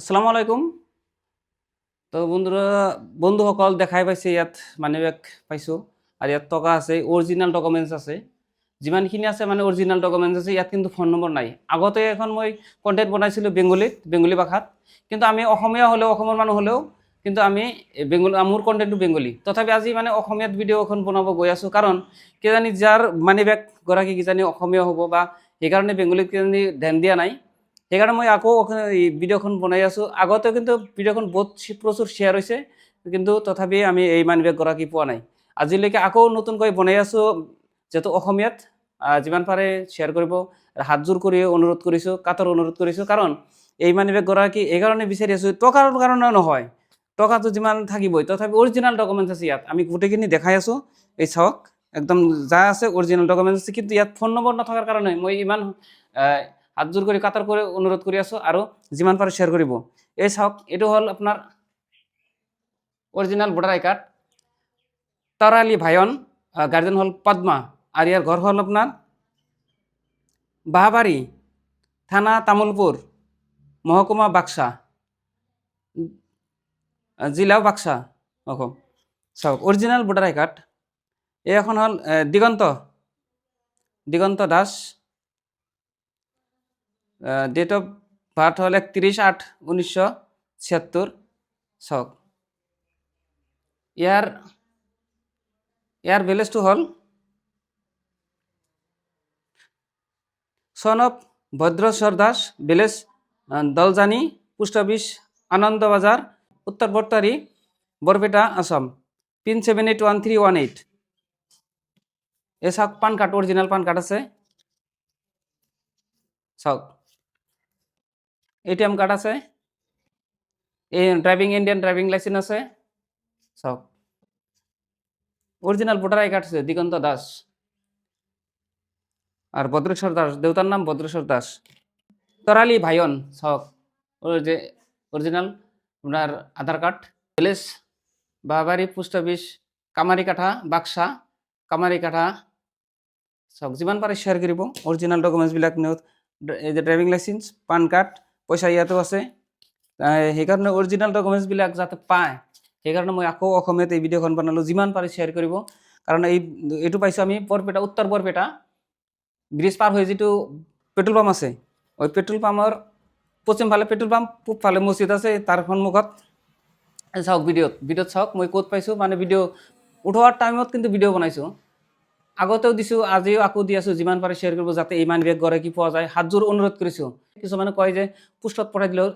আসসালামু আলাইকুম। তো বন্ধুসকল দেখাই পাইছে ইয়াত মানি বেগ পাইছোঁ আৰু ইয়াত টকা আছে, অৰিজিনেল ডকুমেণ্টছ আছে। যিমানখিনি আছে মানে অৰিজিনেল ডকুমেণ্টছ আছে, ইয়াত কিন্তু ফোন নম্বৰ নাই। আগতে এখন মই কণ্টেণ্ট বনাইছিলোঁ বেংগলী ভাষাত, কিন্তু আমি অসমীয়া হ'লেও, অসমৰ মানুহ হ'লেও কিন্তু আমি মোৰ কণ্টেণ্টটো বেংগলী। তথাপি আজি মানে অসমীয়াত ভিডিঅ' এখন বনাব গৈ আছোঁ, কাৰণ কিজানি যাৰ মানি বেগ গৰাকী কিজানি অসমীয়া হ'ব বা সেইকাৰণে বেংগলীত কিজানি ধ্যান দিয়া নাই। সেইকাৰণে মই আকৌ এই ভিডিঅ'খন বনাই আছোঁ। আগতে কিন্তু ভিডিঅ'খন প্ৰচুৰ শ্বেয়াৰ হৈছে, কিন্তু তথাপি আমি এই মানি বেগ গৰাকী পোৱা নাই। আজিলৈকে আকৌ নতুনকৈ বনাই আছোঁ, যিহেতু অসমীয়াত যিমান পাৰে শ্বেয়াৰ কৰিব, হাতযোৰ কৰি অনুৰোধ কৰিছোঁ, কাটৰ অনুৰোধ কৰিছোঁ। কাৰণ এই মানি বেগ গৰাকী এইকাৰণে বিচাৰি আছোঁ, টকাৰ কাৰণে নহয়, টকাটো যিমান থাকিবই, তথাপি অৰিজিনেল ডকুমেণ্টছ আছে ইয়াত। আমি গোটেইখিনি দেখাই আছোঁ, এই চাওক একদম যা আছে অৰিজিনেল ডকুমেণ্টছ আছে, কিন্তু ইয়াত ফোন নম্বৰ নথকাৰ কাৰণে মই ইমান হাতযোৰ কৰি কাটৰ কৰি অনুৰোধ কৰি আছোঁ, আৰু যিমান পাৰে শ্বেয়াৰ কৰিব। এই চাওক, এইটো হ'ল আপোনাৰ অৰিজিনেল ভোটাৰ আই কাৰ্ড। তৰালি ভায়ন, গাৰ্জেন হ'ল পদ্মা, আৰু ইয়াৰ ঘৰ হ'ল আপোনাৰ বাহাবাৰী, থানা তামুলপুৰ, মহকুমা বাক্সা, জিলাও বাক্সা, অসম। চাওক অৰিজিনেল ভোটাৰ আই কাৰ্ড। এই এখন হ'ল Diganta Das, date of birth হ'ল 31/8/1976। চাওক ইয়াৰ ভিলেজটো হ'ল son of Bhadreswar Das village, Daljani, post office Ananda Bazar, Uttar Bortari, Barpeta, Assam, pin 781318। এই চাওক PAN card, original PAN card আছে। চাওক ATM কাৰ্ড আছে, এই ইণ্ডিয়ান ড্ৰাইভিং লাইসেন্স আছে। চাওক অরিজিনাল ভোটার আই কার্ড আছে দিগন্ত দাস, আর ভদ্রেশ্বর দাস, দেউতার নাম ভদ্রেশ্বর দাস। তরালি ভাইয়ন, চাওক ওর যে অরিজিনাল আপনার Aadhaar card. Village Bahabari, post office Kamarikatha, Baksa Kamarikatha. চাওক যিমান পাৰে শ্বেয়াৰ কৰিব অৰিজিনেল ডকুমেণ্টছবিলাক। এই যে ড্ৰাইভিং লাইসেন্স, পান কাৰ্ড, পইচা ইয়াতো আছে। সেইকাৰণে অৰিজিনেল ডকুমেণ্টছবিলাক যাতে পায়, সেইকাৰণে মই আকৌ অসমীয়াত এই ভিডিঅ'খন বনালোঁ। যিমান পাৰে শ্বেয়াৰ কৰিব, কাৰণ এইটো পাইছোঁ আমি বৰপেটা, উত্তৰ বৰপেটা ব্ৰিজ পাৰ হৈ যিটো পেট্ৰল পাম্প আছে, ওই পেট্ৰল পাম্পৰ পশ্চিমফালে পেট্ৰল পাম্প, পূবফালে মছজিদ আছে, তাৰ সন্মুখত। চাওক ভিডিঅ'ত চাওক মই ক'ত পাইছোঁ। মানে ভিডিঅ' উঠোৱাৰ টাইমত কিন্তু ভিডিঅ' বনাইছোঁ, আগতেও দিছোঁ, আজিও আকৌ দি আছোঁ। যিমান পাৰে শ্বেয়াৰ কৰিব, যাতে এই মানি বেগ গৰাকী পোৱা যায়। হাতযোৰ অনুৰোধ কৰিছোঁ। কিছুমানে কয় যে পোষ্টত পঠাই দিলেও